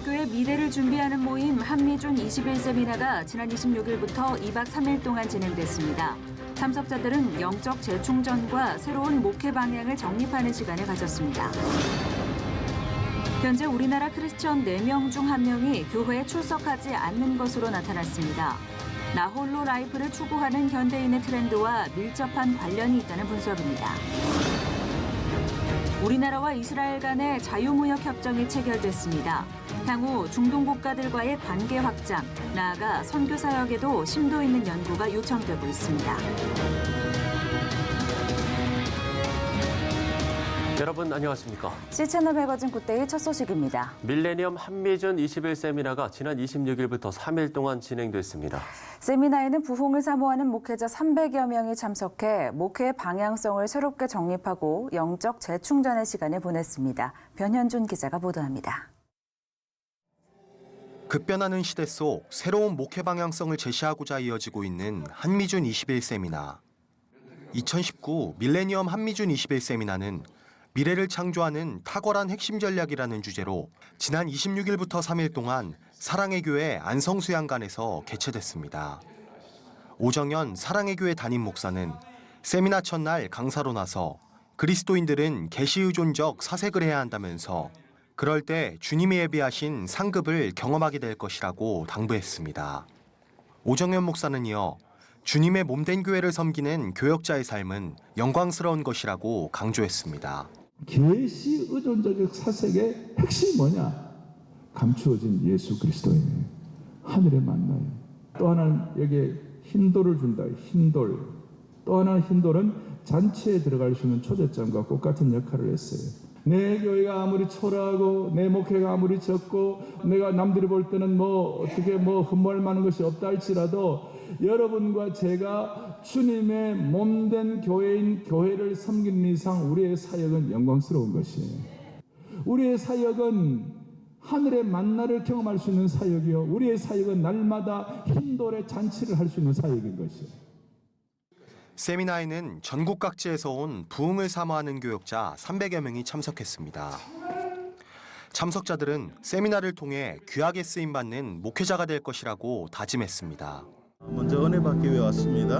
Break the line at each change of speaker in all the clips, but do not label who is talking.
기독교의 미래를 준비하는 모임 한미준 21세미나가 지난 26일부터 2박 3일 동안 진행됐습니다. 참석자들은 영적 재충전과 새로운 목회 방향을 정립하는 시간을 가졌습니다. 현재 우리나라 크리스천 4명 중 1명이 교회에 출석하지 않는 것으로 나타났습니다. 나 홀로 라이프를 추구하는 현대인의 트렌드와 밀접한 관련이 있다는 분석입니다. 우리나라와 이스라엘 간의 자유무역 협정이 체결됐습니다. 향후 중동 국가들과의 관계 확장, 나아가 선교 사역에도 심도 있는 연구가 요청되고 있습니다.
여러분 안녕하십니까?
C채널 매거진 굿데이 첫 소식입니다.
밀레니엄 한미준 21세미나가 지난 26일부터 3일 동안 진행됐습니다.
세미나에는 부흥을 사모하는 목회자 300여 명이 참석해 목회의 방향성을 새롭게 정립하고 영적 재충전의 시간을 보냈습니다. 변현준 기자가 보도합니다.
급변하는 시대 속 새로운 목회 방향성을 제시하고자 이어지고 있는 한미준 21세미나. 2019 밀레니엄 한미준 21세미나는 미래를 창조하는 탁월한 핵심 전략이라는 주제로 지난 26일부터 3일 동안 사랑의 교회 안성수양관에서 개최됐습니다. 오정현 사랑의 교회 담임 목사는 세미나 첫날 강사로 나서 그리스도인들은 계시의존적 사색을 해야 한다면서 그럴 때 주님이 예비하신 상급을 경험하게 될 것이라고 당부했습니다. 오정현 목사는 이어 주님의 몸된 교회를 섬기는 교역자의 삶은 영광스러운 것이라고 강조했습니다.
계시 의존적 사색의 핵심이 뭐냐? 감추어진 예수 그리스도이네. 하늘의 만나요. 또 하나는 여기에 흰돌을 준다. 흰돌. 또 하나는 흰돌은 잔치에 들어갈 수 있는 초대장과 똑같은 역할을 했어요. 내 교회가 아무리 초라하고 내 목회가 아무리 적고 내가 남들이 볼 때는 어떻게 흠모할 만한 것이 없다 할지라도 여러분과 제가 주님의 몸된 교회인 교회를 섬기는 이상 우리의 사역은 영광스러운 것이에요. 우리의 사역은 하늘의 만나를 경험할 수 있는 사역이요. 우리의 사역은 날마다 흰돌의 잔치를 할 수 있는 사역인 것이에요.
세미나에는 전국 각지에서 온 부흥을 사모하는 교역자 300여 명이 참석했습니다. 참석자들은 세미나를 통해 귀하게 쓰임받는 목회자가 될 것이라고 다짐했습니다.
먼저 은혜 받기 위해 왔습니다.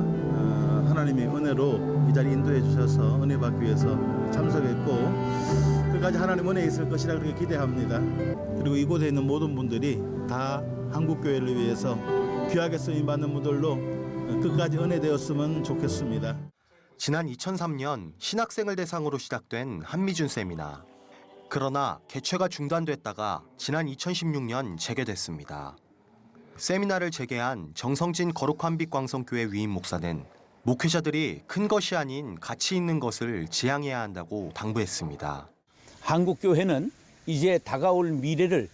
하나님의 은혜로 이 자리에 인도해 주셔서 은혜 받기 위해서 참석했고 끝까지 하나님 은혜에 있을 것이라 그렇게 기대합니다. 그리고 이곳에 있는 모든 분들이 다 한국교회를 위해서 귀하게 쓰임받는 분들로 끝까지 은혜되었으면 좋겠습니다.
지난 2003년 신학생을 대상으로 시작된 한미준 세미나. 그러나 개최가 중단됐다가 지난 2016년 재개됐습니다. 세미나를 재개한 정성진 거룩한 빛 광성교회 위임 목사는 목회자들이 큰 것이 아닌 가치 있는 것을 지향해야 한다고 당부했습니다.
한국교회는 이제 다가올 미래를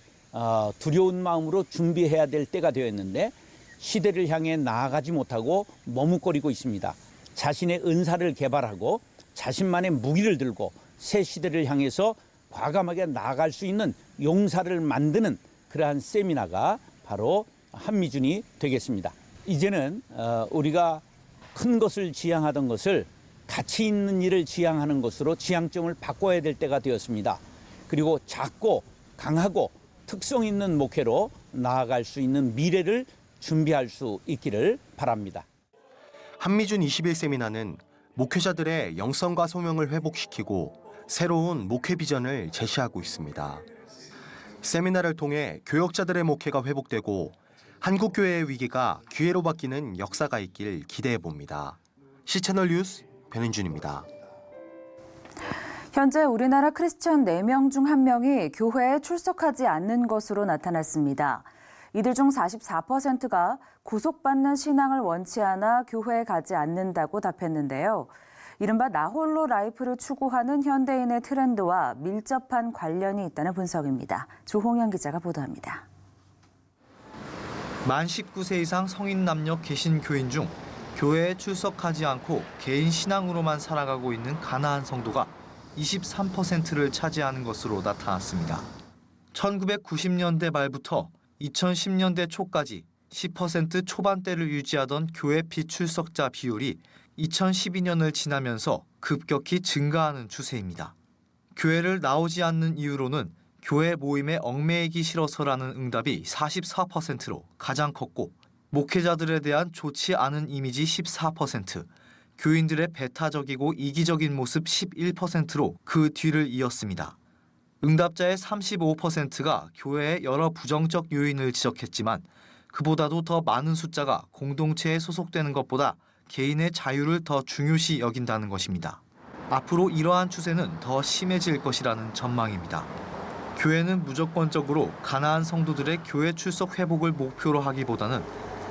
두려운 마음으로 준비해야 될 때가 되었는데 시대를 향해 나아가지 못하고 머뭇거리고 있습니다. 자신의 은사를 개발하고 자신만의 무기를 들고 새 시대를 향해서 과감하게 나아갈 수 있는 용사를 만드는 그러한 세미나가 바로 한미준이 되겠습니다. 이제는 우리가 큰 것을 지향하던 것을 가치 있는 일을 지향하는 것으로 지향점을 바꿔야 될 때가 되었습니다. 그리고 작고 강하고 특성 있는 목회로 나아갈 수 있는 미래를 준비할 수 있기를 바랍니다.
한미준 21세미나는 목회자들의 영성과 소명을 회복시키고 새로운 목회 비전을 제시하고 있습니다. 세미나를 통해 교역자들의 목회가 회복되고 한국교회의 위기가 기회로 바뀌는 역사가 있길 기대해 봅니다. C채널 뉴스 변은준입니다.
현재 우리나라 크리스천 4명 중 1명이 교회에 출석하지 않는 것으로 나타났습니다. 이들 중 44%가 구속받는 신앙을 원치 않아 교회에 가지 않는다고 답했는데요. 이른바 나 홀로 라이프를 추구하는 현대인의 트렌드와 밀접한 관련이 있다는 분석입니다. 조홍현 기자가 보도합니다.
만 19세 이상 성인 남녀 개신 교인 중 교회에 출석하지 않고 개인 신앙으로만 살아가고 있는 가나안 성도가 23%를 차지하는 것으로 나타났습니다. 1990년대 말부터 2010년대 초까지 10% 초반대를 유지하던 교회 비출석자 비율이 2012년을 지나면서 급격히 증가하는 추세입니다. 교회를 나오지 않는 이유로는 교회 모임에 얽매이기 싫어서라는 응답이 44%로 가장 컸고 목회자들에 대한 좋지 않은 이미지 14%, 교인들의 배타적이고 이기적인 모습 11%로 그 뒤를 이었습니다. 응답자의 35%가 교회의 여러 부정적 요인을 지적했지만 그보다도 더 많은 숫자가 공동체에 소속되는 것보다 개인의 자유를 더 중요시 여긴다는 것입니다. 앞으로 이러한 추세는 더 심해질 것이라는 전망입니다. 교회는 무조건적으로 가나안 성도들의 교회 출석 회복을 목표로 하기보다는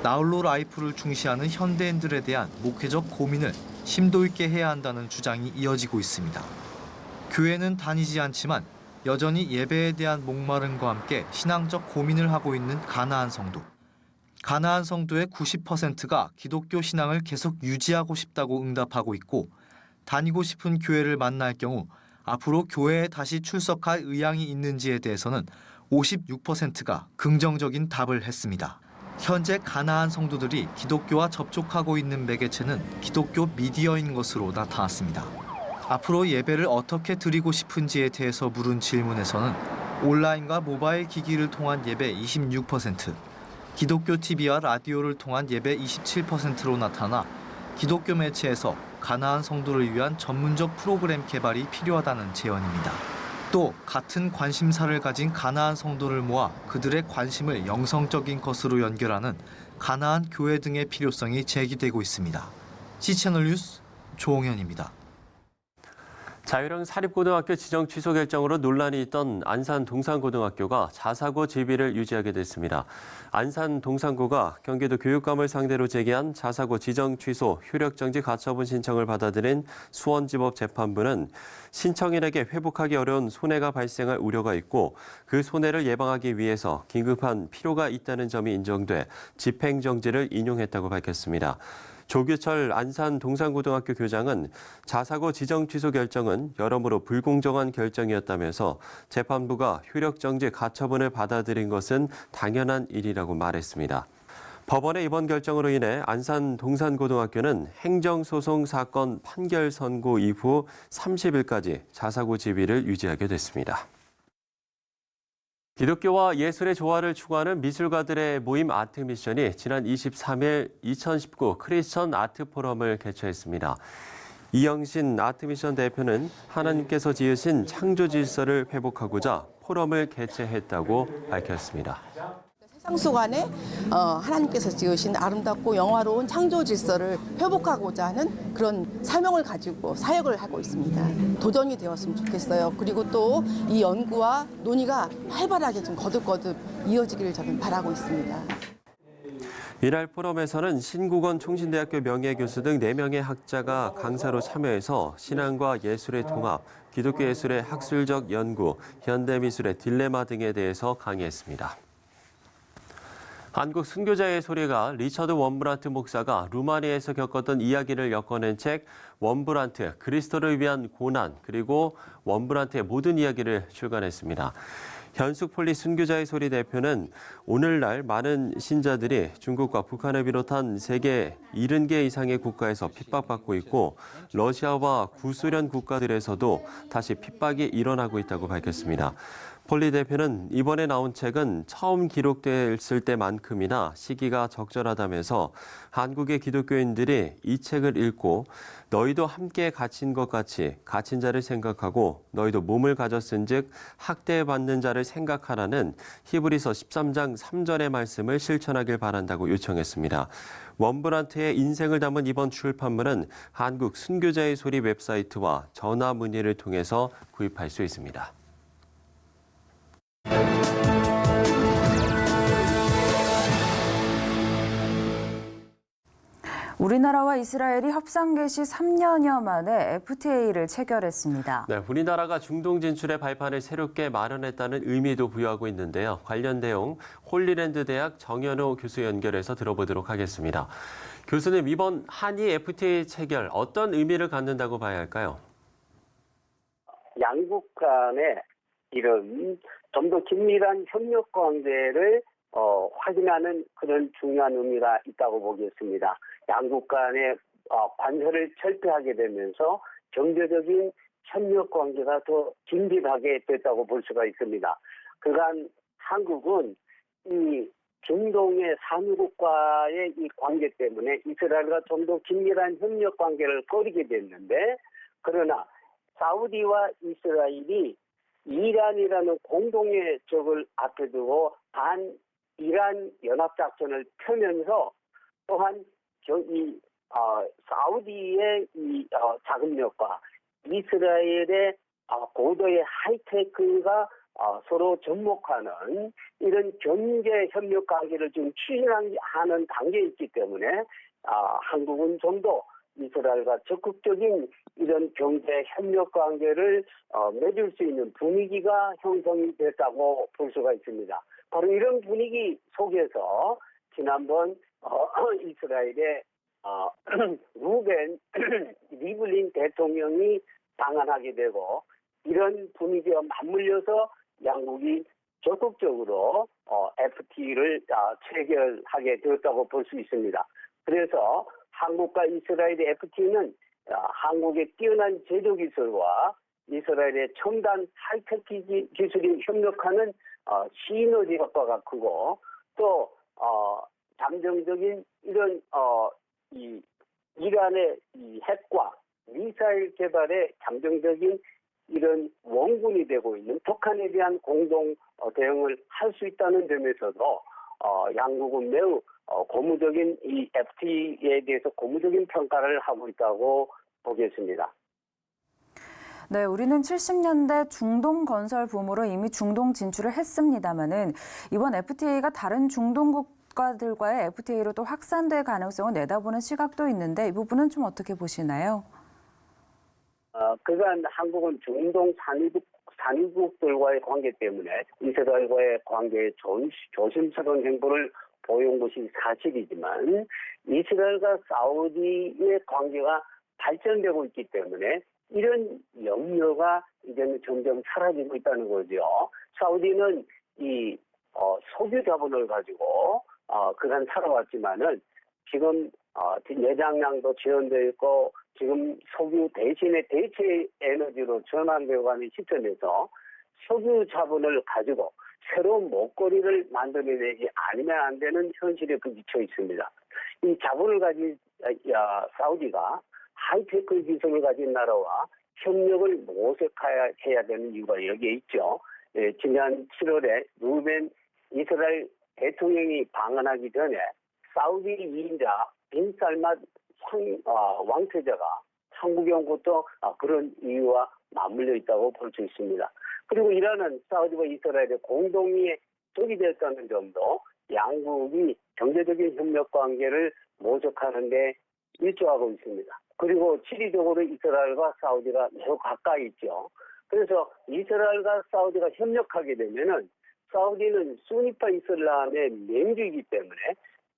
나홀로 라이프를 중시하는 현대인들에 대한 목회적 고민을 심도 있게 해야 한다는 주장이 이어지고 있습니다. 교회는 다니지 않지만 여전히 예배에 대한 목마름과 함께 신앙적 고민을 하고 있는 가나안 성도. 가나안 성도의 90%가 기독교 신앙을 계속 유지하고 싶다고 응답하고 있고 다니고 싶은 교회를 만날 경우 앞으로 교회에 다시 출석할 의향이 있는지에 대해서는 56%가 긍정적인 답을 했습니다. 현재 가나안 성도들이 기독교와 접촉하고 있는 매개체는 기독교 미디어인 것으로 나타났습니다. 앞으로 예배를 어떻게 드리고 싶은지에 대해서 물은 질문에서는 온라인과 모바일 기기를 통한 예배 26%, 기독교 TV와 라디오를 통한 예배 27%로 나타나 기독교 매체에서 가나안 성도를 위한 전문적 프로그램 개발이 필요하다는 제언입니다. 또 같은 관심사를 가진 가나안 성도를 모아 그들의 관심을 영성적인 것으로 연결하는 가나안 교회 등의 필요성이 제기되고 있습니다. C채널 뉴스 조홍현입니다.
자율형 사립고등학교 지정 취소 결정으로 논란이 있던 안산 동산고등학교가 자사고 지비를 유지하게 됐습니다. 안산 동산고가 경기도 교육감을 상대로 제기한 자사고 지정 취소 효력정지 가처분 신청을 받아들인 수원지법 재판부는 신청인에게 회복하기 어려운 손해가 발생할 우려가 있고 그 손해를 예방하기 위해서 긴급한 필요가 있다는 점이 인정돼 집행정지를 인용했다고 밝혔습니다. 조규철 안산 동산고등학교 교장은 자사고 지정 취소 결정은 여러모로 불공정한 결정이었다면서 재판부가 효력정지 가처분을 받아들인 것은 당연한 일이라고 말했습니다. 법원의 이번 결정으로 인해 안산 동산고등학교는 행정소송 사건 판결 선고 이후 30일까지 자사고 지비를 유지하게 됐습니다. 기독교와 예술의 조화를 추구하는 미술가들의 모임 아트미션이 지난 23일 2019 크리스천 아트 포럼을 개최했습니다. 이영신 아트미션 대표는 하나님께서 지으신 창조 질서를 회복하고자 포럼을 개최했다고 밝혔습니다.
세상 속 안에 하나님께서 지으신 아름답고 영화로운 창조 질서를 회복하고자 하는 그런 사명을 가지고 사역을 하고 있습니다. 도전이 되었으면 좋겠어요. 그리고 또 이 연구와 논의가 활발하게 좀 거듭거듭 이어지기를 저는 바라고 있습니다.
이날 포럼에서는 신국원 총신대학교 명예교수 등 4명의 학자가 강사로 참여해서 신앙과 예술의 통합, 기독교 예술의 학술적 연구, 현대미술의 딜레마 등에 대해서 강의했습니다. 한국 순교자의 소리가 리처드 원브란트 목사가 루마니아에서 겪었던 이야기를 엮어낸 책 원브란트, 그리스도를 위한 고난, 그리고 원브란트의 모든 이야기를 출간했습니다. 현숙폴리 순교자의 소리 대표는 오늘날 많은 신자들이 중국과 북한을 비롯한 세계 70개 이상의 국가에서 핍박받고 있고 러시아와 구소련 국가들에서도 다시 핍박이 일어나고 있다고 밝혔습니다. 폴리 대표는 이번에 나온 책은 처음 기록됐을 때만큼이나 시기가 적절하다면서 한국의 기독교인들이 이 책을 읽고 너희도 함께 갇힌 것 같이 갇힌 자를 생각하고 너희도 몸을 가졌은즉 학대받는 자를 생각하라는 히브리서 13장 3절의 말씀을 실천하길 바란다고 요청했습니다. 원브란트의 인생을 담은 이번 출판물은 한국 순교자의 소리 웹사이트와 전화 문의를 통해서 구입할 수 있습니다.
우리나라와 이스라엘이 협상 개시 3년여 만에 FTA를 체결했습니다.
네, 우리나라가 중동 진출의 발판을 새롭게 마련했다는 의미도 부여하고 있는데요. 관련 내용 홀리랜드 대학 정현호 교수 연결해서 들어보도록 하겠습니다. 교수님, 이번 한일 FTA 체결 어떤 의미를 갖는다고 봐야 할까요?
양국 간의 이런 좀 더 긴밀한 협력 관계를 확인하는 그런 중요한 의미가 있다고 보겠습니다. 양국 간의 관세를 철폐하게 되면서 경제적인 협력 관계가 더 긴밀하게 됐다고 볼 수가 있습니다. 그간 한국은 이 중동의 산유국과의 이 관계 때문에 이스라엘과 좀 더 긴밀한 협력 관계를 꺼리게 됐는데, 그러나 사우디와 이스라엘이 이란이라는 공동의 적을 앞에 두고 이란 연합작전을 펴면서 또한 사우디의 자금력과 이스라엘의 고도의 하이테크가 서로 접목하는 이런 경제 협력 관계를 지금 추진하는 단계에 있기 때문에 한국은 좀 더 이스라엘과 적극적인 이런 경제 협력 관계를 맺을 수 있는 분위기가 형성이 됐다고 볼 수가 있습니다. 바로 이런 분위기 속에서 지난번 이스라엘의 루벤 리블린 대통령이 방한하게 되고, 이런 분위기와 맞물려서 양국이 적극적으로 FTA를 체결하게 되었다고 볼 수 있습니다. 그래서 한국과 이스라엘의 FTA는 한국의 뛰어난 제조기술과 이스라엘의 첨단 하이테크 기술이 협력하는 시너지 효과가 크고, 또 잠정적인 이런 이란의 이 핵과 미사일 개발에 잠정적인 이런 원군이 되고 있는 북한에 대한 공동 대응을 할 수 있다는 점에서도 양국은 매우 고무적인 이 FTA에 대해서 고무적인 평가를 하고 있다고 보겠습니다.
네, 우리는 70년대 중동 건설 붐으로 이미 중동 진출을 했습니다마는 이번 FTA가 다른 중동 국가들과의 FTA로 또 확산될 가능성을 내다보는 시각도 있는데, 이 부분은 좀 어떻게 보시나요?
그간 한국은 중동 산유국들과의 관계 때문에 이스라엘과의 관계에 조심스러운 행보를 보여온 것이 사실이지만, 이스라엘과 사우디의 관계가 발전되고 있기 때문에 이런 염려가 이제는 점점 사라지고 있다는 거죠. 사우디는 이 석유 자본을 가지고 그간 살아왔지만은 지금 내장량도 지연되어 있고, 지금 석유 대신에 대체 에너지로 전환되어 가는 시점에서 석유 자본을 가지고 새로운 먹거리를 만들어내지 않으면 안 되는 현실에 부딪혀 있습니다. 이 자본을 가진 사우디가 하이테크 기술을 가진 나라와 협력을 모색해야 되는 이유가 여기에 있죠. 지난 7월에 루벤 이스라엘 대통령이 방한하기 전에 사우디 2인자 빈 살만 왕세자가 한국에 온 것도 그런 이유와 맞물려 있다고 볼 수 있습니다. 그리고 이란은 사우디와 이스라엘의 공동의 적이 되었다는 점도 양국이 경제적인 협력 관계를 모색하는 데 일조하고 있습니다. 그리고 지리적으로 이스라엘과 사우디가 매우 가까이 있죠. 그래서 이스라엘과 사우디가 협력하게 되면은 사우디는 수니파 이슬람의 맹주이기 때문에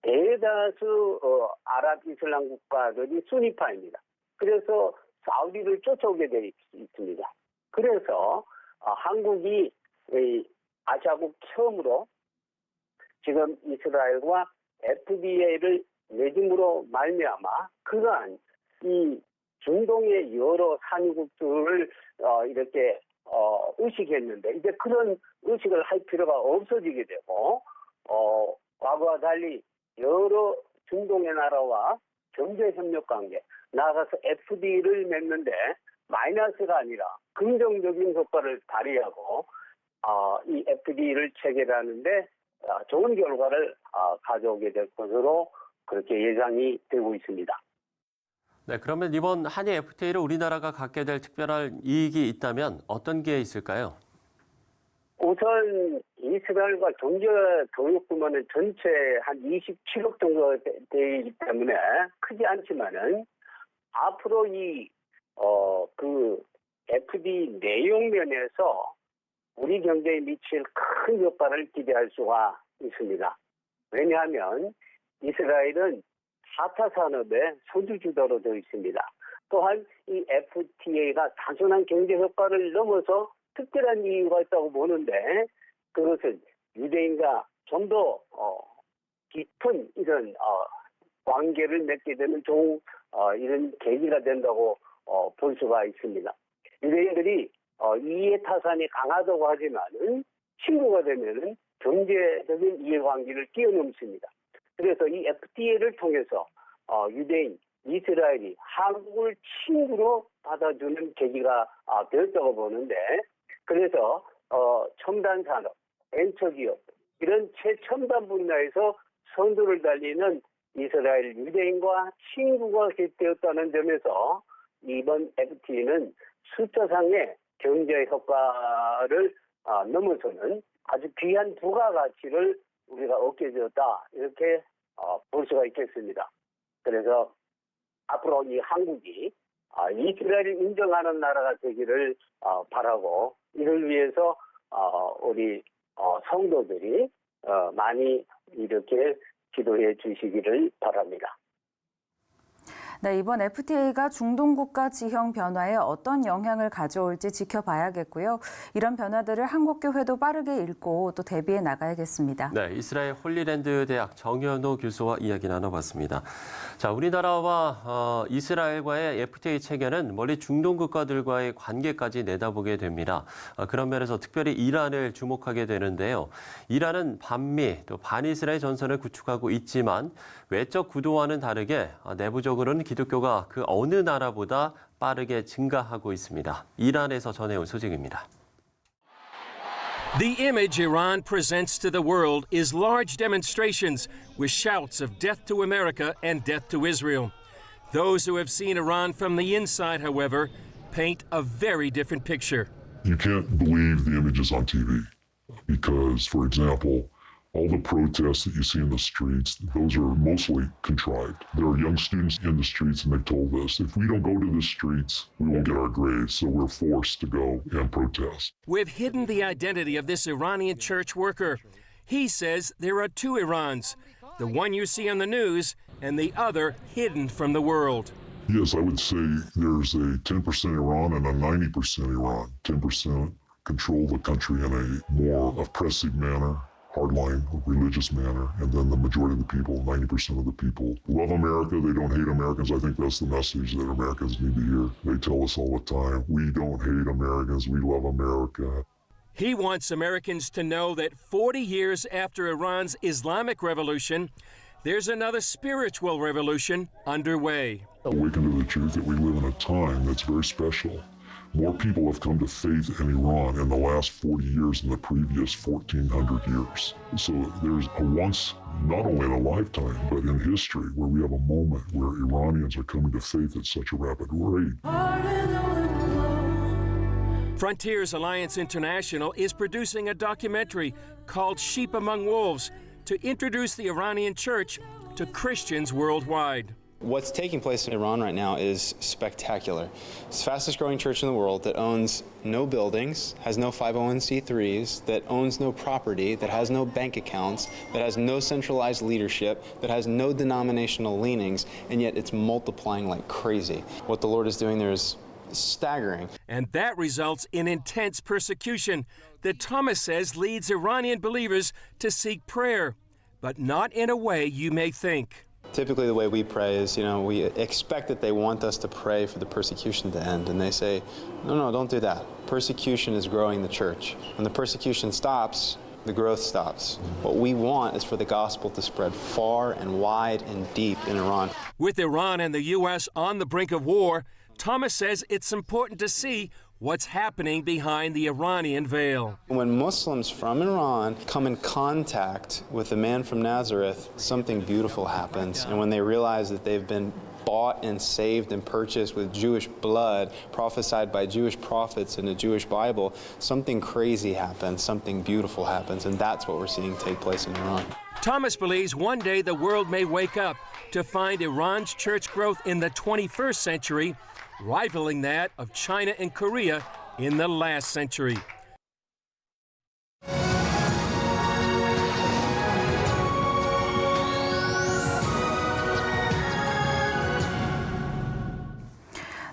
대다수 아랍 이슬람 국가들이 수니파입니다. 그래서 사우디를 쫓아오게 되어 있습니다. 그래서 한국이 아시아국 처음으로 지금 이스라엘과 FTA를 맺음으로 말미암아 그간 이 중동의 여러 산유국들을 이렇게 의식했는데, 이제 그런 의식을 할 필요가 없어지게 되고, 과거와 달리 여러 중동의 나라와 경제 협력 관계, 나아가서 FTA를 맺는데 마이너스가 아니라 긍정적인 효과를 발휘하고 이 FTA를 체결하는데 좋은 결과를 가져오게 될 것으로 그렇게 예상이 되고 있습니다.
네, 그러면 이번 한일 FTA를 우리나라가 갖게 될 특별한 이익이 있다면 어떤 게 있을까요?
우선 이스라엘과 경제 교육 규모는 전체 한 27억 정도 되기 때문에 크지 않지만은 앞으로 그 FTA 내용 면에서 우리 경제에 미칠 큰 효과를 기대할 수가 있습니다. 왜냐하면 이스라엘은 4차 산업의 선두주자로 되어 있습니다. 또한 이 FTA가 단순한 경제 효과를 넘어서 특별한 이유가 있다고 보는데, 그것은 유대인과 좀 더 깊은 이런 관계를 맺게 되는 좋은 이런 계기가 된다고 볼 수가 있습니다. 유대인들이 이해 타산이 강하다고 하지만은 친구가 되면은 경제적인 이해관계를 뛰어넘습니다. 그래서 이 FTA를 통해서 유대인, 이스라엘이 한국을 친구로 받아주는 계기가 되었다고 보는데, 그래서 첨단 산업, 벤처기업 이런 최첨단 분야에서 선두를 달리는 이스라엘 유대인과 친구가 되었다는 점에서 이번 FTA는 숫자상의 경제 효과를 넘어서는 아주 귀한 부가가치를 우리가 얻게 되었다, 이렇게 볼 수가 있겠습니다. 그래서 앞으로 이 한국이 이스라엘을 인정하는 나라가 되기를 바라고, 이를 위해서 우리 성도들이 많이 이렇게 기도해 주시기를 바랍니다.
네, 이번 FTA가 중동 국가 지형 변화에 어떤 영향을 가져올지 지켜봐야겠고요. 이런 변화들을 한국교회도 빠르게 읽고 또 대비해 나가야겠습니다.
네, 이스라엘 홀리랜드 대학 정현호 교수와 이야기 나눠봤습니다. 자, 우리나라와 이스라엘과의 FTA 체결은 멀리 중동 국가들과의 관계까지 내다보게 됩니다. 그런 면에서 특별히 이란을 주목하게 되는데요. 이란은 반미 또 반이스라엘 전선을 구축하고 있지만 외적 구도와는 다르게 내부적으로는 기독교가 그 어느 나라보다 빠르게 증가하고 있습니다. 이란에서 전해온 소식입니다.
The image Iran presents to the world is large demonstrations with shouts of death to America and death to Israel. Those who have seen Iran from the inside, however, paint a very different picture.
You can't believe the images on TV because, for example, all the protests that you see in the streets, those are mostly contrived. There are young students in the streets and they've told us, if we don't go to the streets, we won't get our grades, so we're forced to go and protest.
We've hidden the identity of this Iranian church worker. He says there are two Irans, the one you see on the news and the other hidden from the world.
Yes, I would say there's a 10% Iran and a 90% Iran. 10% control the country in a more oppressive manner, hardline, religious manner, and then the majority of the people, 90% of the people, love America. They don't hate Americans. I think that's the message that Americans need to hear. They tell us all the time, we don't hate Americans, we love America.
He wants Americans to know that 40 years after Iran's Islamic Revolution, there's another spiritual revolution underway.
Awaken to the truth that we live in a time that's very special. More people have come to faith in Iran in the last 40 years than the previous 1,400 years. So there's a once, not only in a lifetime, but in history, where we have a moment where Iranians are coming to faith at such a rapid rate.
Frontiers Alliance International is producing a documentary called Sheep Among Wolves to introduce the Iranian church to Christians worldwide.
What's taking place in Iran right now is spectacular. It's the fastest growing church in the world that owns no buildings, has no 501c3s, that owns no property, that has no bank accounts, that has no centralized leadership, that has no denominational leanings, and yet it's multiplying like crazy. What the Lord is doing there is staggering.
And that results in intense persecution that Thomas says leads Iranian believers to seek prayer, but not in a way you may think.
Typically the way we pray is, we expect that they want us to pray for the persecution to end. And they say, no, don't do that. Persecution is growing the church. When the persecution stops, the growth stops. What we want is for the gospel to spread far and wide and deep in Iran.
With Iran and the U.S. on the brink of war, Thomas says it's important to see what's happening behind the Iranian veil.
When Muslims from Iran come in contact with the man from Nazareth, something beautiful happens. And when they realize that they've been bought and saved and purchased with Jewish blood, prophesied by Jewish prophets in the Jewish Bible, something crazy happens, something beautiful happens, and that's what we're seeing take place in Iran.
Thomas believes one day the world may wake up to find Iran's church growth in the 21st century rivaling that of China and Korea in the last century.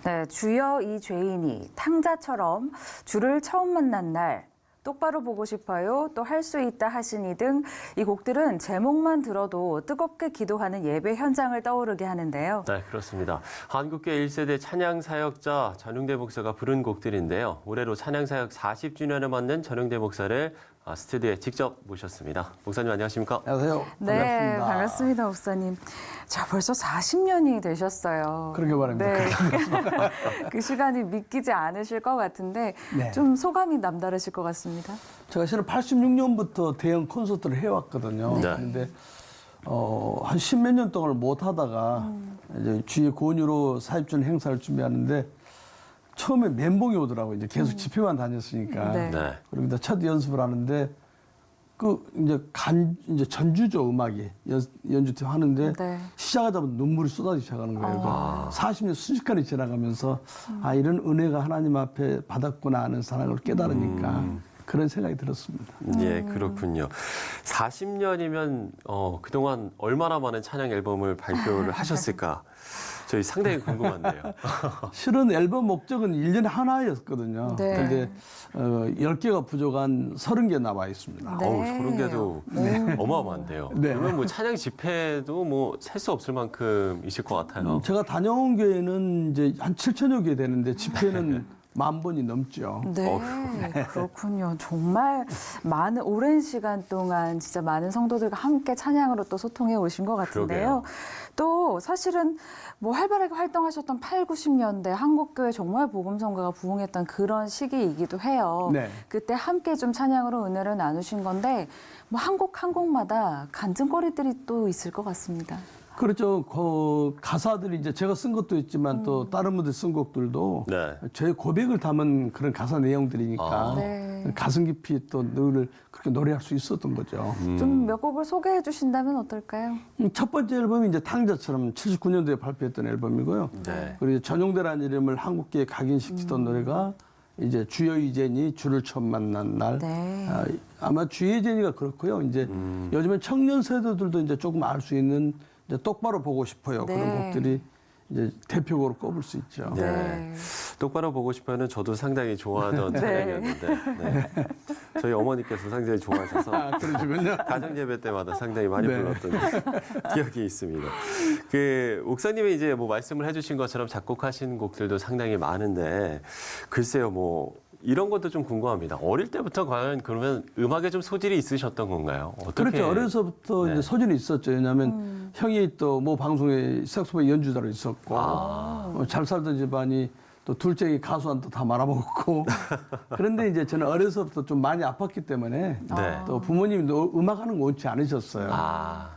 네, 주여 이 죄인이 탕자처럼 주를 처음 만난 날 똑바로 보고 싶어요, 또 할 수 있다 하시니 등 이 곡들은 제목만 들어도 뜨겁게 기도하는 예배 현장을 떠오르게 하는데요.
네, 그렇습니다. 한국계 1세대 찬양 사역자 전용대 목사가 부른 곡들인데요. 올해로 찬양 사역 40주년을 맞는 전용대 목사를 스튜디오에 직접 모셨습니다. 목사님 안녕하십니까?
안녕하세요.
네, 반갑습니다, 목사님. 자, 벌써 40년이 되셨어요.
그러게 말입니다.
네. 그 시간이 믿기지 않으실 것 같은데
네.
좀 소감이 남다르실 것 같습니다.
제가 실은 86년부터 대형 콘서트를 해왔거든요.
네.
그런데 한 10몇 년 동안 못 하다가 이제 주의 권유로 40주년 행사를 준비하는데 처음에 멘붕이 오더라고요. 이제 계속 집회만 다녔으니까.
네.
네.
그리고 첫 연습을 하는데 이제 전주죠, 음악이. 연주팀 하는데
네.
시작하자마자 눈물이 쏟아지기 시작하는 거예요. 40년 순식간에 지나가면서 이런 은혜가 하나님 앞에 받았구나 하는 사랑을 깨달으니까 그런 생각이 들었습니다.
예, 그렇군요. 40년이면 그동안 얼마나 많은 찬양 앨범을 발표를 하셨을까? 저희 상당히 궁금한데요.
실은 앨범 목적은 1년에 하나였거든요.
네.
그런데 10개가 부족한 30개 나와 있습니다.
네.
어우, 30개도 어마어마한데요.
네.
그러면 뭐 찬양 집회도 뭐 셀 수 없을 만큼 있을 것 같아요.
제가 다녀온 교회는 이제 한 7천여 개 되는데 집회는 10,000번이 넘죠.
네, 그렇군요. 정말 많은 오랜 시간 동안 진짜 많은 성도들과 함께 찬양으로 또 소통해 오신 것 같은데요.
그러게요.
또 사실은 뭐 활발하게 활동하셨던 8, 90년대 한국교회 정말 복음성가가 부흥했던 그런 시기이기도 해요.
네.
그때 함께 좀 찬양으로 은혜를 나누신 건데 뭐 한 곡마다 간증거리들이 또 있을 것 같습니다.
그렇죠. 그 가사들이 이제 제가 쓴 것도 있지만 또 다른 분들 쓴 곡들도
네.
제 고백을 담은 그런 가사 내용들이니까
네.
가슴 깊이 또 늘 그렇게 노래할 수 있었던 거죠.
좀 몇 곡을 소개해 주신다면 어떨까요?
첫 번째 앨범이 이제 탕자처럼 79년도에 발표했던 앨범이고요.
네.
그리고 전용대라는 이름을 한국계에 각인시키던 노래가 이제 주여 이제니 주를 처음 만난 날.
네.
아마 주여 이제니가 그렇고요. 이제 요즘엔 청년 세대들도 이제 조금 알 수 있는 이제 똑바로 보고 싶어요.
네.
그런 곡들이 이제 대표곡으로 꼽을 수 있죠.
네. 똑바로 보고 싶어요는 저도 상당히 좋아하던 찬양이었는데 네. 저희 어머니께서 상당히 좋아하셔서
그러시군요.
가정 예배 때마다 상당히 많이
네.
불렀던 기억이 있습니다. 그 목사님이 이제 뭐 말씀을 해주신 것처럼 작곡하신 곡들도 상당히 많은데 글쎄요 뭐 이런 것도 좀 궁금합니다. 어릴 때부터 과연 그러면 음악에 좀 소질이 있으셨던 건가요? 어떻게?
그렇죠. 어려서부터
네.
이제 소질이 있었죠. 왜냐하면 형이 또 뭐 방송에 색소폰 연주자로 있었고 잘 살던 집안이 또 둘째가 가수한테 다 말아먹었고 그런데 이제 저는 어려서부터 좀 많이 아팠기 때문에
네.
또 부모님도 음악하는 거 원치 않으셨어요.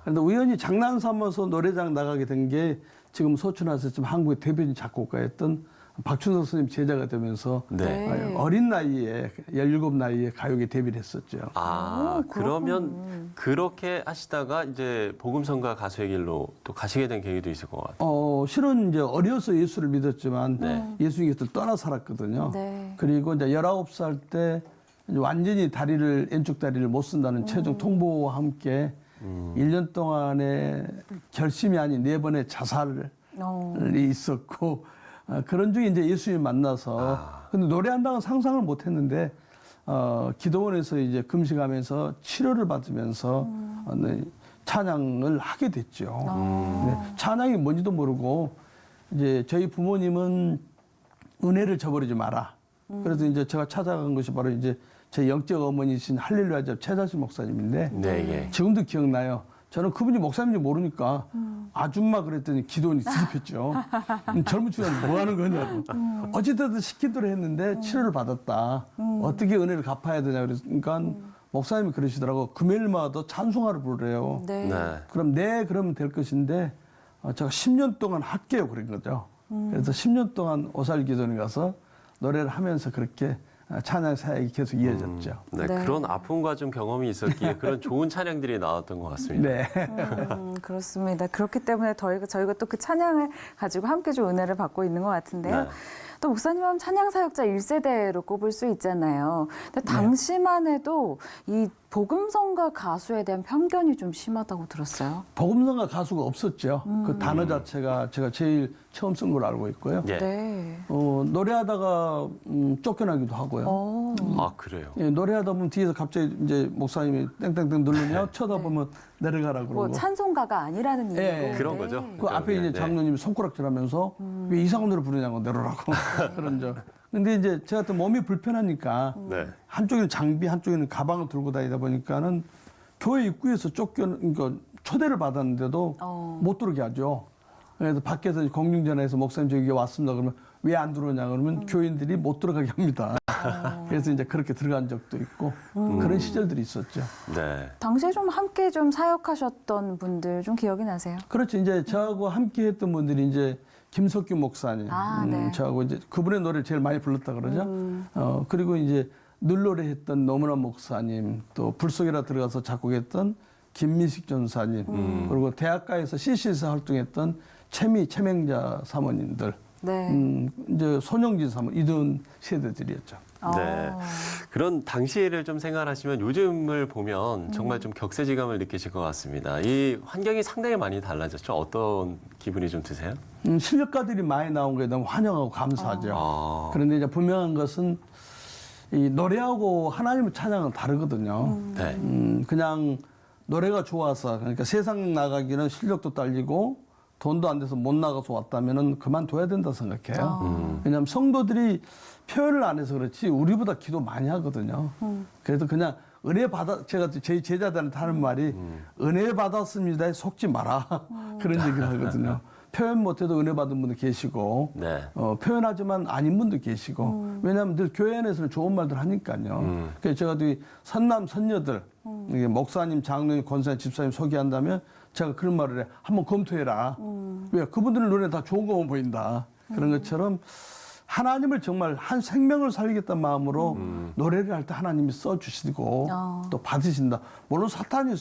그런데 우연히 장난 삼아서 노래장 나가게 된 게 지금 소춘 와서 지금 한국의 대표적인 작곡가였던 박춘석 선생님 제자가 되면서
네.
어린 나이에 17 나이에 가요계 데뷔를 했었죠.
그러면 그렇게 하시다가 이제 복음성가 가수의 길로 또 가시게 된 계기도 있을 것 같아요.
실은 이제 어려서 예수를 믿었지만 예수님 곁을 떠나 살았거든요.
네.
그리고 이제 19살 때 이제 완전히 왼쪽 다리를 못 쓴다는 최종 통보와 함께 1년 동안의 결심이 아닌 4번의 자살이 있었고 그런 중에 이제 예수님 만나서 근데 노래한다고 상상을 못 했는데 기도원에서 이제 금식하면서 치료를 받으면서 찬양을 하게 됐죠. 네, 찬양이 뭔지도 모르고 이제 저희 부모님은 은혜를 저버리지 마라. 그래서 이제 제가 찾아간 것이 바로 이제 제 영적 어머니신 할렐루야 집 최자신 목사님인데
네, 예.
지금도 기억나요. 저는 그분이 목사님인지 모르니까 아줌마 그랬더니 기도원이 뒤집혔죠. 젊은 친구는 뭐 하는 거냐고. 어찌됐든 시키도록 했는데 치료를 받았다. 어떻게 은혜를 갚아야 되냐 그러니까 목사님이 그러시더라고. 금요일마다 찬송가를 부르래요.
네.
네.
그럼 그러면 될 것인데 제가 10년 동안 할게요 그런 거죠. 그래서 10년 동안 오살 기도원에 가서 노래를 하면서 그렇게 찬양 사역이 계속 이어졌죠.
네,
네.
그런 아픔과 좀 경험이 있었기에 그런 좋은 찬양들이 나왔던 것 같습니다.
네.
그렇습니다. 그렇기 때문에 저희가 또 그 찬양을 가지고 함께 좀 은혜를 받고 있는 것 같은데요.
네.
또 목사님 하면 찬양 사역자 1세대로 꼽을 수 있잖아요. 근데 당시만 해도 이 복음성가 가수에 대한 편견이 좀 심하다고 들었어요.
복음성가 가수가 없었죠. 그 단어 자체가 제가 제일 처음 쓴 걸로 알고 있고요.
예.
네.
노래하다가 쫓겨나기도 하고요.
아, 그래요?
예, 노래하다 보면 뒤에서 갑자기 이제 목사님이 땡땡땡 누르냐 쳐다보면 내려가라 그러고.
뭐 찬송가가 아니라는 얘기고.
예.
그런 거죠?
그 앞에 이제
네.
장로님이 손가락질하면서 왜 이상한 노래 부르냐고 내려라고 그런 적. 근데 이제 제가 또 몸이 불편하니까
네.
한쪽에는 장비, 한쪽에는 가방을 들고 다니다 보니까는 교회 입구에서 그러니까 초대를 받았는데도 못 들어오게 하죠. 그래서 밖에서 공중전화해서 목사님 저기 왔습니다. 그러면 왜 안 들어오냐 그러면 교인들이 못 들어가게 합니다. 그래서 이제 그렇게 들어간 적도 있고 그런 시절들이 있었죠.
네.
당시에 좀 함께 좀 사역하셨던 분들 좀 기억이 나세요?
그렇죠. 이제 저하고 함께 했던 분들이 이제 김석규 목사님,
네.
저하고 이제 그분의 노래를 제일 많이 불렀다 그러죠. 그리고 이제 늘노래 했던 노무나 목사님, 또 불속이라 들어가서 작곡했던 김미식 전사님, 그리고 대학가에서 CC에서 활동했던 최명자 사모님들,
네.
이제 손영진 사모 이런 세대들이었죠.
네. 그런 당시를 좀 생각하시면 요즘을 보면 정말 좀 격세지감을 느끼실 것 같습니다. 이 환경이 상당히 많이 달라졌죠. 어떤 기분이 좀 드세요?
실력가들이 많이 나온 거에 너무 환영하고 감사하죠. 그런데 이제 분명한 것은 이 노래하고 하나님을 찬양은 다르거든요.
네.
그냥 노래가 좋아서 그러니까 세상 나가기는 실력도 딸리고 돈도 안 돼서 못 나가서 왔다면은 그만둬야 된다 생각해요. 왜냐하면 성도들이 표현을 안 해서 그렇지 우리보다 기도 많이 하거든요. 그래서 그냥 은혜 받아 제가 저희 제자들한테 하는 말이 은혜 받았습니다에 속지 마라 그런 얘기를 하거든요. 표현 못해도 은혜 받은 분도 계시고
네.
표현하지만 아닌 분도 계시고 왜냐하면 늘 교회 안에서는 좋은 말들 하니까요. 그래서 제가 또 선남 선녀들 이게 목사님, 장로님, 권사님, 집사님 소개한다면 제가 그런 말을 해. 한번 검토해라. 왜? 그분들 눈에 다 좋은 것만 보인다. 그런 것처럼 하나님을 정말 한 생명을 살리겠다는 마음으로 노래를 할 때 하나님이 써주시고 또 받으신다. 물론 사탄이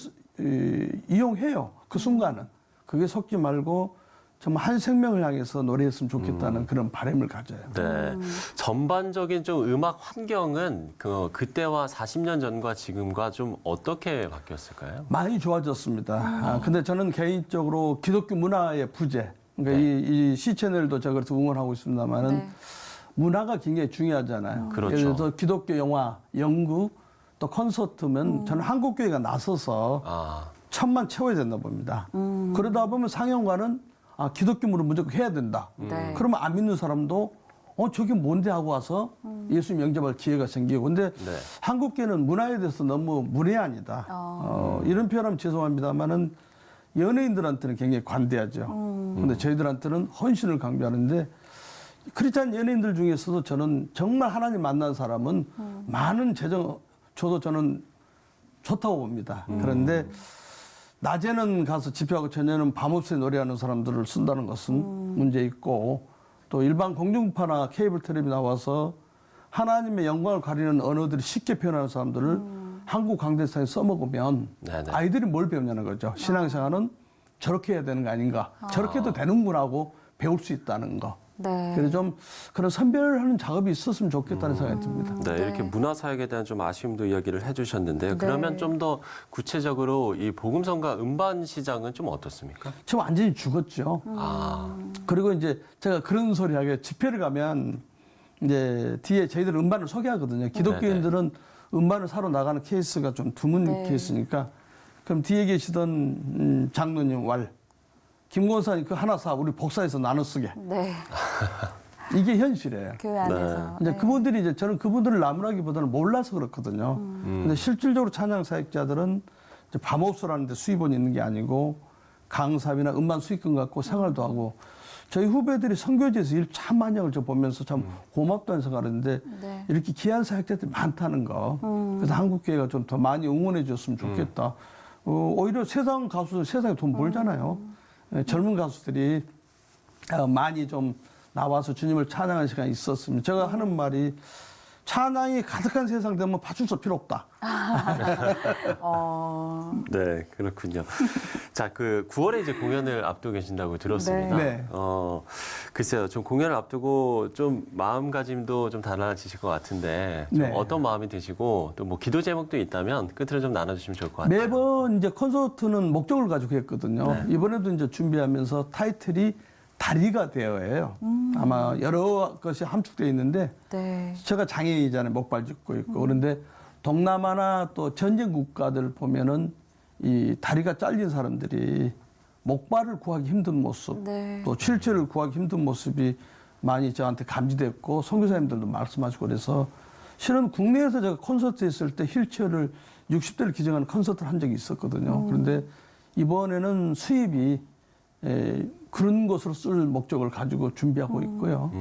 이용해요. 그 순간은. 그게 속지 말고 정말 한 생명을 향해서 노래했으면 좋겠다는 그런 바람을 가져요.
네. 전반적인 좀 음악 환경은 그때와 40년 전과 지금과 좀 어떻게 바뀌었을까요?
많이 좋아졌습니다. 근데 저는 개인적으로 기독교 문화의 부재, 그러니까 이 C채널도 제가 그래서 응원하고 있습니다만은 문화가 굉장히 중요하잖아요.
그렇죠.
예를 들어서 기독교 영화, 연극, 또 콘서트면 저는 한국교회가 나서서 천만 채워야 된다 봅니다. 그러다 보면 상영관은 기독교물을 무조건 해야 된다. 그러면 안 믿는 사람도 저게 뭔데 하고 와서 예수 영접할 기회가 생기고. 근데 한국계는 문화에 대해서 너무 문외한이다. 이런 표현하면 죄송합니다만은 연예인들한테는 굉장히 관대하죠. 근데 저희들한테는 헌신을 강조하는데 크리스찬 연예인들 중에서도 저는 정말 하나님 만난 사람은 많은 재정 줘도 저는 좋다고 봅니다. 그런데 낮에는 가서 집회하고 저녁에는 밤없이 노래하는 사람들을 쓴다는 것은 문제 있고 또 일반 공중파나 케이블 텔레비 나와서 하나님의 영광을 가리는 언어들이 쉽게 표현하는 사람들을 한국 강대상에 써먹으면 아이들이 뭘 배우냐는 거죠. 신앙생활은 저렇게 해야 되는 거 아닌가. 저렇게 해도 되는구나 하고 배울 수 있다는 거. 그래서 좀 그런 선별하는 작업이 있었으면 좋겠다는 생각이 듭니다.
네, 이렇게 문화사역에 대한 좀 아쉬움도 이야기를 해주셨는데요. 그러면 좀 더 구체적으로 이 복음성가 음반 시장은 좀 어떻습니까?
지금 완전히 죽었죠. 그리고 이제 제가 그런 소리 하게 집회를 가면 이제 뒤에 저희들 음반을 소개하거든요. 기독교인들은 음반을 사러 나가는 케이스가 좀 드문 케이스니까 그럼 뒤에 계시던 장로님 김권사님 그 하나 사 우리 복사해서 나눠 쓰게. 이게 현실이에요.
교회 안에서.
이제 그분들이 이제 저는 그분들을 나무라기보다는 몰라서 그렇거든요. 근데 실질적으로 찬양 사역자들은 이제 밤업소라는데 수입원이 있는 게 아니고 강사비나 음반 수익금 갖고 생활도 하고 저희 후배들이 선교지에서 일 참 많이 하고 저 보면서 참 고맙다는 생각하는데 이렇게 귀한 사역자들이 많다는 거. 그래서 한국교회가 좀 더 많이 응원해 줬으면 좋겠다. 오히려 세상 가수들 세상에 돈 벌잖아요. 젊은 가수들이 많이 좀 나와서 주님을 찬양하는 시간이 있었습니다. 제가 하는 말이 찬양이 가득한 세상 되면 파출소 필요 없다.
네, 그렇군요. 자, 그 9월에 이제 공연을 앞두고 계신다고 들었습니다.
네.
글쎄요, 좀 공연을 앞두고 좀 마음가짐도 좀 달라지실 것 같은데 좀
네.
어떤 마음이 드시고 또 뭐 기도 제목도 있다면 끝으로 좀 나눠주시면 좋을 것 같아요.
매번 이제 콘서트는 목적을 가지고 했거든요.
네.
이번에도 이제 준비하면서 타이틀이 다리가 되어예요. 아마 여러 것이 함축되어 있는데
네.
제가 장애이잖아요. 목발 짚고 있고. 그런데 동남아나 또 전쟁 국가들 보면은 이 다리가 잘린 사람들이 목발을 구하기 힘든 모습,
네.
또 휠체어를 구하기 힘든 모습이 많이 저한테 감지됐고 선교사님들도 말씀하시고 그래서 실은 국내에서 제가 콘서트 했을 때 휠체어를 60대를 기증하는 콘서트를 한 적이 있었거든요. 그런데 이번에는 수입이 그런 것으로 쓸 목적을 가지고 준비하고 있고요.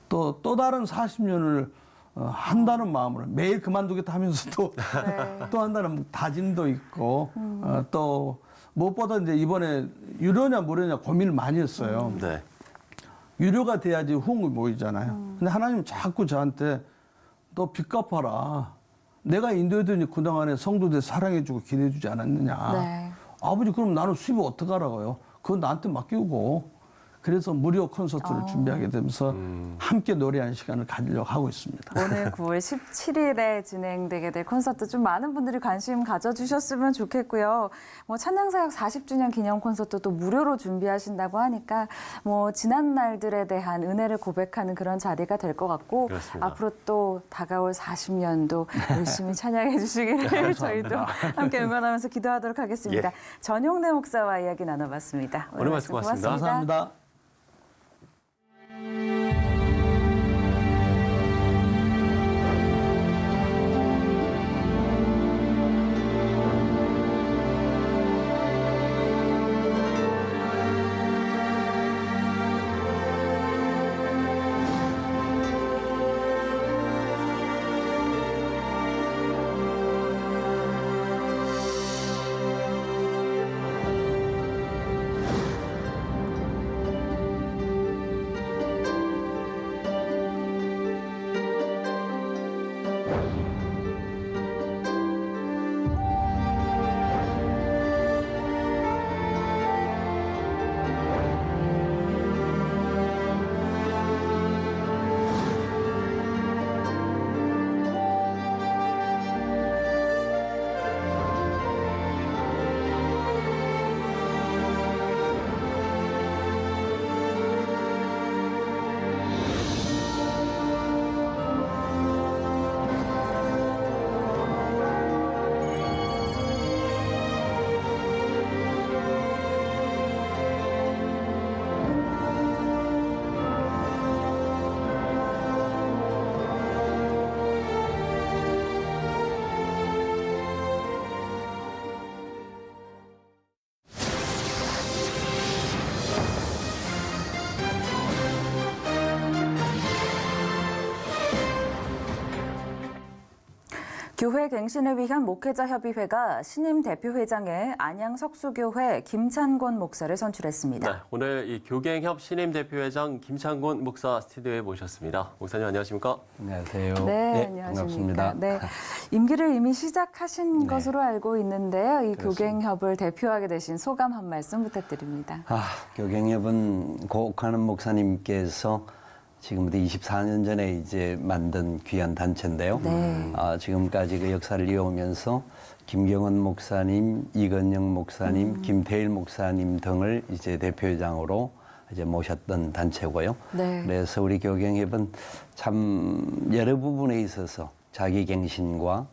또 다른 40년을 한다는 마음으로 매일 그만두겠다 하면서도 또 한다는 다짐도 있고 또 무엇보다 이제 이번에 유료냐 무료냐 고민을 많이 했어요.
네.
유료가 돼야지 후원이 모이잖아요. 근데 하나님 자꾸 저한테 너 빚 갚아라. 내가 인도했더니 그동안에 성도들 사랑해주고 기대해주지 않았느냐.
네.
아버지 그럼 나는 수입을 어떡하라고요. 그건 나한테 맡기고 그래서 무료 콘서트를 준비하게 되면서 함께 노래하는 시간을 가지려고 하고 있습니다.
오늘 9월 17일에 진행되게 될 콘서트 좀 많은 분들이 관심 가져주셨으면 좋겠고요. 뭐 찬양사역 40주년 기념 콘서트도 무료로 준비하신다고 하니까 뭐 지난 날들에 대한 은혜를 고백하는 그런 자리가 될 것 같고
그렇습니다.
앞으로 또 다가올 40년도 열심히 찬양해 주시기를 저희도 함께 응원하면서 기도하도록 하겠습니다. 전용래 목사와 이야기 나눠봤습니다.
오늘 말씀 고맙습니다.
감사합니다.
교회 갱신을 위한 목회자협의회가 신임 대표회장에 안양석수교회 김찬곤 목사를 선출했습니다.
네, 오늘 이 교갱협 신임 대표회장 김찬곤 목사 스튜디오에 모셨습니다. 목사님 안녕하십니까?
안녕하세요.
네, 안녕하십니까.
반갑습니다.
네, 임기를 이미 시작하신 것으로 알고 있는데요. 이 교갱협을 대표하게 되신 소감 한 말씀 부탁드립니다.
교갱협은 고옥하는 목사님께서 지금부터 24년 전에 이제 만든 귀한 단체인데요.
네.
지금까지 그 역사를 이어오면서 김경원 목사님, 이건영 목사님, 김태일 목사님 등을 이제 대표회장으로 이제 모셨던 단체고요.
네.
그래서 우리 교갱협은 참 여러 부분에 있어서 자기 갱신과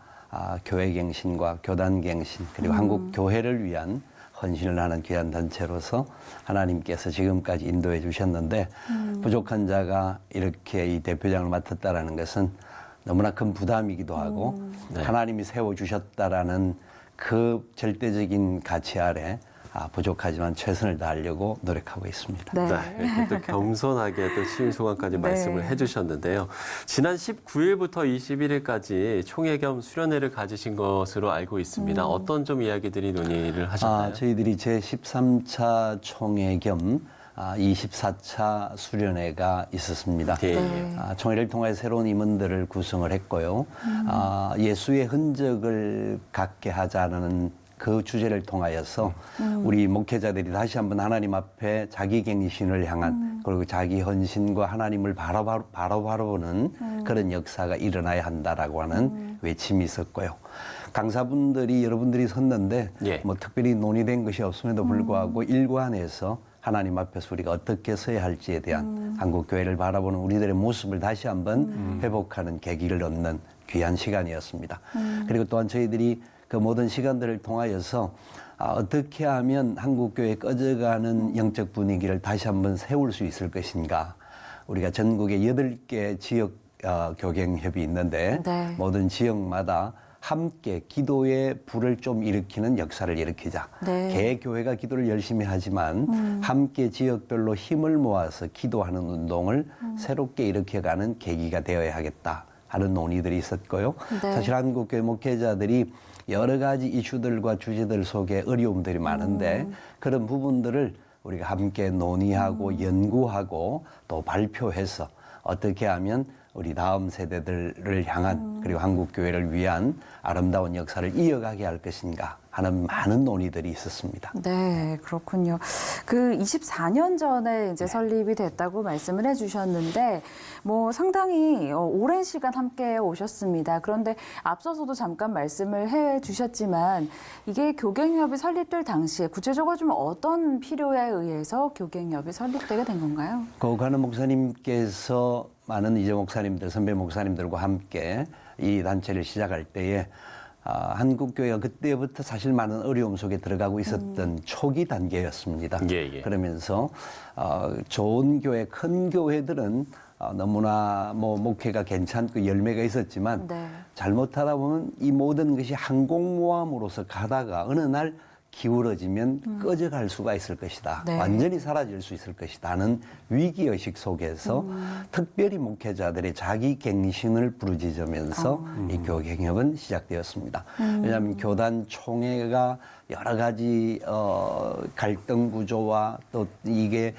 교회 갱신과 교단 갱신 그리고 한국 교회를 위한 헌신을 하는 귀한 단체로서 하나님께서 지금까지 인도해 주셨는데 부족한 자가 이렇게 이 대표장을 맡았다라는 것은 너무나 큰 부담이기도 하고 하나님이 세워주셨다라는 그 절대적인 가치 아래 부족하지만 최선을 다하려고 노력하고 있습니다.
네.
이렇게 또 겸손하게 또 취임 소감까지 말씀을 해주셨는데요. 지난 19일부터 21일까지 총회 겸 수련회를 가지신 것으로 알고 있습니다. 어떤 좀 이야기들이 논의를 하셨나요?
저희들이 제13차 총회 겸 24차 수련회가 있었습니다. 총회를 통해 새로운 임원들을 구성을 했고요. 예수의 흔적을 갖게 하자는 그 주제를 통하여서 우리 목회자들이 다시 한번 하나님 앞에 자기 갱신을 향한 그리고 자기 헌신과 하나님을 바라보는 그런 역사가 일어나야 한다라고 하는 외침이 있었고요. 강사분들이 여러분들이 섰는데 뭐 특별히 논의된 것이 없음에도 불구하고 일관해서 하나님 앞에서 우리가 어떻게 서야 할지에 대한 한국 교회를 바라보는 우리들의 모습을 다시 한번 회복하는 계기를 얻는 귀한 시간이었습니다. 그리고 또한 저희들이 그 모든 시간들을 통하여서 어떻게 하면 한국 교회에 꺼져가는 영적 분위기를 다시 한번 세울 수 있을 것인가. 우리가 전국에 8개 지역 교갱협이 있는데
네.
모든 지역마다 함께 기도의 불을 좀 일으키는 역사를 일으키자.
네.
개 교회가 기도를 열심히 하지만 함께 지역별로 힘을 모아서 기도하는 운동을 새롭게 일으켜가는 계기가 되어야 하겠다 하는 논의들이 있었고요.
네.
사실 한국교회 목회자들이 여러 가지 이슈들과 주제들 속에 어려움들이 많은데 그런 부분들을 우리가 함께 논의하고 연구하고 또 발표해서 어떻게 하면 우리 다음 세대들을 향한 그리고 한국 교회를 위한 아름다운 역사를 이어가게 할 것인가 하는 많은 논의들이 있었습니다.
네, 그렇군요. 그 24년 전에 이제 설립이 됐다고 말씀을 해주셨는데, 뭐 상당히 오랜 시간 함께 오셨습니다. 그런데 앞서서도 잠깐 말씀을 해주셨지만, 이게 교갱협이 설립될 당시에 구체적으로 좀 어떤 필요에 의해서 교갱협이 설립되게 된 건가요?
고가는 목사님께서 많은 이제 목사님들, 선배 목사님들과 함께 이 단체를 시작할 때에 한국교회가 그때부터 사실 많은 어려움 속에 들어가고 있었던 초기 단계였습니다. 그러면서 좋은 교회, 큰 교회들은 너무나 뭐 목회가 괜찮고 열매가 있었지만
네.
잘못하다 보면 이 모든 것이 항공모함으로서 가다가 어느 날 기울어지면 꺼져갈 수가 있을 것이다.
네.
완전히 사라질 수 있을 것이다 하는 위기의식 속에서 특별히 목회자들의 자기 갱신을 부르짖으면서 이 교갱협은 시작되었습니다. 왜냐하면 교단 총회가 여러 가지 갈등 구조와 또 이게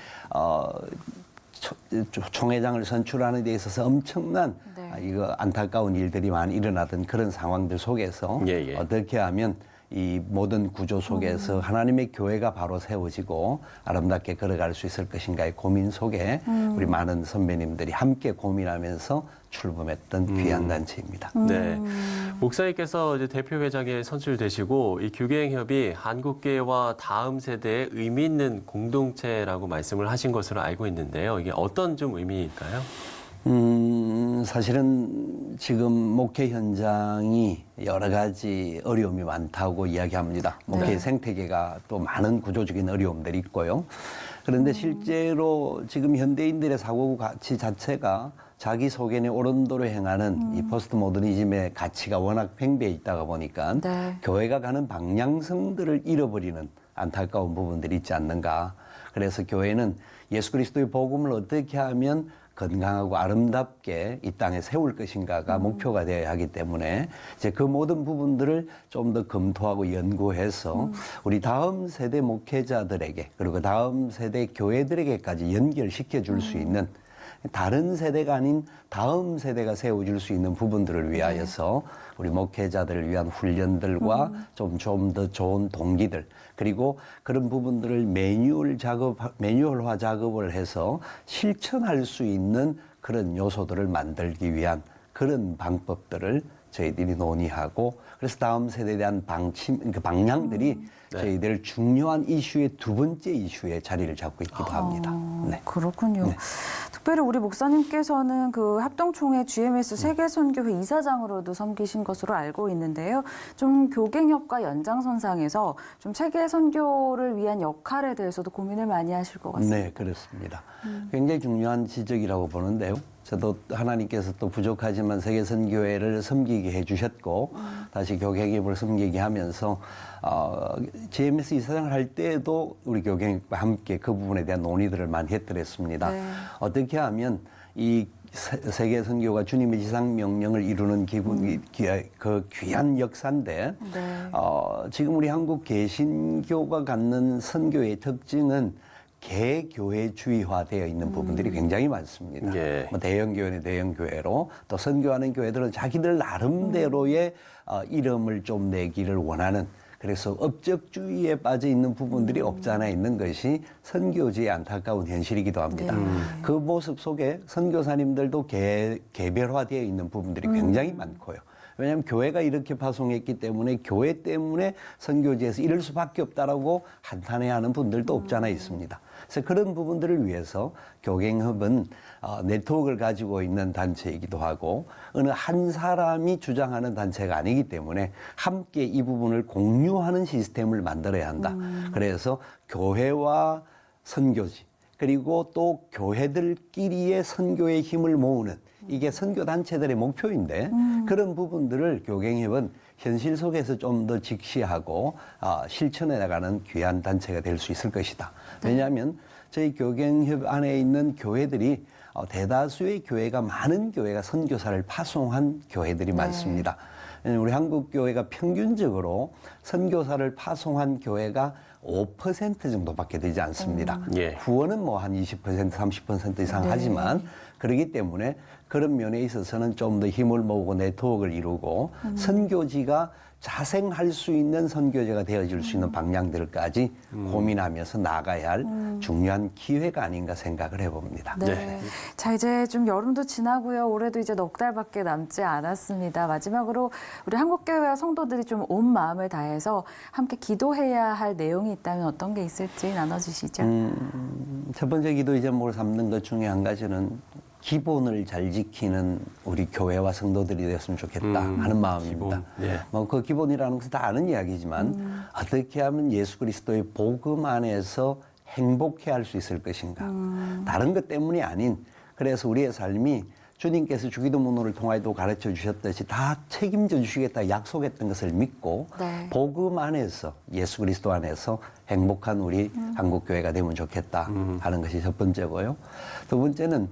총회장을 선출하는 데 있어서 엄청난 이거 안타까운 일들이 많이 일어나던 그런 상황들 속에서 어떻게 하면 이 모든 구조 속에서 하나님의 교회가 바로 세워지고 아름답게 걸어갈 수 있을 것인가의 고민 속에 우리 많은 선배님들이 함께 고민하면서 출범했던 귀한 단체입니다.
네, 목사님께서 이제 대표회장에 선출되시고 이 교갱협이 한국교회와 다음 세대에 의미 있는 공동체라고 말씀을 하신 것으로 알고 있는데요. 이게 어떤 좀 의미일까요?
사실은 지금 목회 현장이 여러 가지 어려움이 많다고 이야기합니다. 목회 생태계가 또 많은 구조적인 어려움들이 있고요. 그런데 실제로 지금 현대인들의 사고 가치 자체가 자기 소견의 옳은 도로 행하는 이 포스트 모더니즘의 가치가 워낙 팽배해 있다가 보니까 교회가 가는 방향성들을 잃어버리는 안타까운 부분들이 있지 않는가. 그래서 교회는 예수 그리스도의 복음을 어떻게 하면 건강하고 아름답게 이 땅에 세울 것인가가 목표가 되어야 하기 때문에 이제 그 모든 부분들을 좀 더 검토하고 연구해서 우리 다음 세대 목회자들에게 그리고 다음 세대 교회들에게까지 연결시켜 줄 수 있는 다른 세대가 아닌 다음 세대가 세워줄 수 있는 부분들을 위하여서 우리 목회자들을 위한 훈련들과 좀 더 좋은 동기들 그리고 그런 부분들을 매뉴얼화 작업을 해서 실천할 수 있는 그런 요소들을 만들기 위한 그런 방법들을 저희들이 논의하고 그래서 다음 세대에 대한 방향들이 저희들 중요한 이슈의 두 번째 이슈에 자리를 잡고 있기도 합니다. 네.
그렇군요.
네.
특별히 우리 목사님께서는 그 합동총회 GMS 세계선교회 이사장으로도 섬기신 것으로 알고 있는데요. 좀 교갱협과 연장선상에서 좀 세계선교를 위한 역할에 대해서도 고민을 많이 하실 것 같습니다.
네, 그렇습니다. 굉장히 중요한 지적이라고 보는데요. 저도 하나님께서 또 부족하지만 세계선교회를 섬기게 해주셨고 다시 교갱협을 섬기게 하면서 GMS 이사장을 할 때에도 우리 교갱협과 함께 그 부분에 대한 논의들을 많이 했더랬습니다. 어떻게 하면 이 세계 선교가 주님의 지상 명령을 이루는 그 귀한 역사인데 지금 우리 한국 개신교가 갖는 선교의 특징은 개교회주의화되어 있는 부분들이 굉장히 많습니다. 뭐 대형교회는 대형교회로 또 선교하는 교회들은 자기들 나름대로의 이름을 좀 내기를 원하는 그래서 업적주의에 빠져 있는 부분들이 없지 않아 있는 것이 선교지의 안타까운 현실이기도 합니다. 그 모습 속에 선교사님들도 개별화되어 있는 부분들이 굉장히 많고요. 왜냐하면 교회가 이렇게 파송했기 때문에 교회 때문에 선교지에서 이럴 수밖에 없다라고 한탄해하는 분들도 없지 않아 있습니다. 그래서 그런 부분들을 위해서 교갱협은 네트워크를 가지고 있는 단체이기도 하고 어느 한 사람이 주장하는 단체가 아니기 때문에 함께 이 부분을 공유하는 시스템을 만들어야 한다. 그래서 교회와 선교지 그리고 또 교회들끼리의 선교의 힘을 모으는 이게 선교단체들의 목표인데 그런 부분들을 교갱협은 현실 속에서 좀 더 직시하고 실천해 나가는 귀한 단체가 될 수 있을 것이다. 왜냐하면 저희 교갱협 안에 있는 교회들이 대다수의 교회가 많은 교회가 선교사를 파송한 교회들이 많습니다. 우리 한국 교회가 평균적으로 선교사를 파송한 교회가 5% 정도밖에 되지 않습니다. 구원은 뭐 한 20%, 30% 이상 하지만 그렇기 때문에 그런 면에 있어서는 좀 더 힘을 모으고 네트워크를 이루고 선교지가 자생할 수 있는 선교제가 되어질 수 있는 방향들까지 고민하면서 나가야 할 중요한 기회가 아닌가 생각을 해봅니다.
네. 자, 이제 좀 여름도 지나고요. 올해도 이제 넉 달밖에 남지 않았습니다. 마지막으로 우리 한국교회와 성도들이 좀 온 마음을 다해서 함께 기도해야 할 내용이 있다면 어떤 게 있을지 나눠주시죠.
첫 번째 기도 제목을 삼는 것 중에 한 가지는 기본을 잘 지키는 우리 교회와 성도들이 됐으면 좋겠다 하는 마음입니다. 뭐 그 기본이라는 것은 다 아는 이야기지만 어떻게 하면 예수 그리스도의 복음 안에서 행복해 할 수 있을 것인가. 다른 것 때문이 아닌 그래서 우리의 삶이 주님께서 주기도문호를 통하여도 가르쳐 주셨듯이 다 책임져 주시겠다 약속했던 것을 믿고 복음 안에서 예수 그리스도 안에서 행복한 우리 한국교회가 되면 좋겠다 하는 것이 첫 번째고요. 두 번째는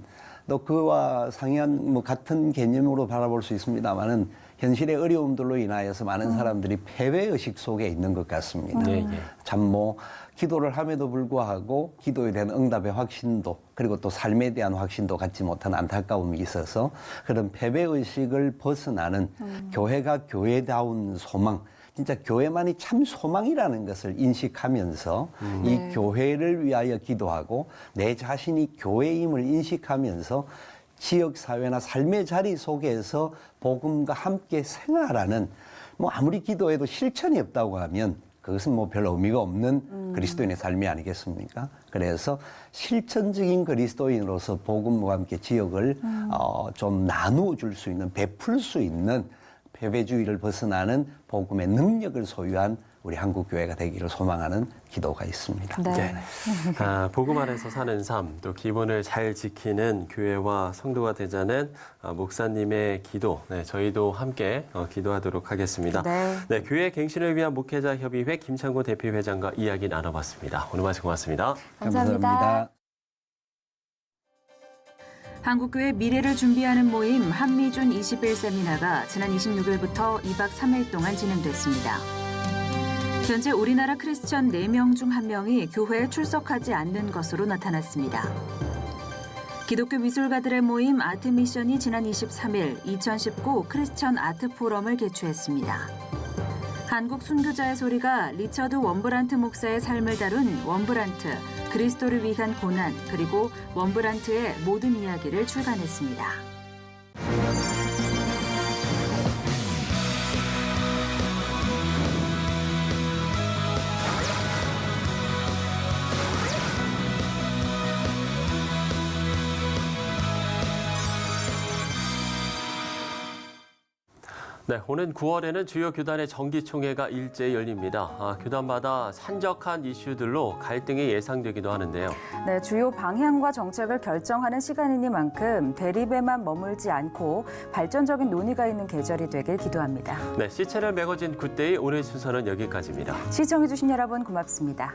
또 그와 상이한 뭐 같은 개념으로 바라볼 수 있습니다만은 현실의 어려움들로 인하여서 많은 사람들이 패배의식 속에 있는 것 같습니다. 참 뭐 기도를 함에도 불구하고 기도에 대한 응답의 확신도 그리고 또 삶에 대한 확신도 갖지 못한 안타까움이 있어서 그런 패배의식을 벗어나는 교회가 교회다운 소망 진짜 교회만이 참 소망이라는 것을 인식하면서 이 교회를 위하여 기도하고 내 자신이 교회임을 인식하면서 지역사회나 삶의 자리 속에서 복음과 함께 생활하는 뭐 아무리 기도해도 실천이 없다고 하면 그것은 뭐 별 의미가 없는 그리스도인의 삶이 아니겠습니까? 그래서 실천적인 그리스도인으로서 복음과 함께 지역을 좀 나누어 줄 수 있는 베풀 수 있는 패배주의를 벗어나는 복음의 능력을 소유한 우리 한국교회가 되기를 소망하는 기도가 있습니다.
복음 안에서 사는 삶, 또 기본을 잘 지키는 교회와 성도가 되자는 목사님의 기도, 저희도 함께 기도하도록 하겠습니다. 교회 갱신을 위한 목회자협의회 김창구 대표회장과 이야기 나눠봤습니다. 오늘 말씀 고맙습니다.
감사합니다. 한국교회 미래를 준비하는 모임 한미준 21세미나가 지난 26일부터 2박 3일 동안 진행됐습니다. 현재 우리나라 크리스천 4명 중 1명이 교회에 출석하지 않는 것으로 나타났습니다. 기독교 미술가들의 모임 아트미션이 지난 23일 2019 크리스천 아트 포럼을 개최했습니다. 한국 순교자의 소리가 리처드 원브란트 목사의 삶을 다룬 원브란트, 그리스도를 위한 고난, 그리고 원브란트의 모든 이야기를 출간했습니다.
오는 9월에는 주요 교단의 정기총회가 일제히 열립니다. 교단마다 산적한 이슈들로 갈등이 예상되기도 하는데요.
주요 방향과 정책을 결정하는 시간이니만큼 대립에만 머물지 않고 발전적인 논의가 있는 계절이 되길 기도합니다.
시체를 메꿔진 굿데이 오늘 순서는 여기까지입니다.
시청해주신 여러분 고맙습니다.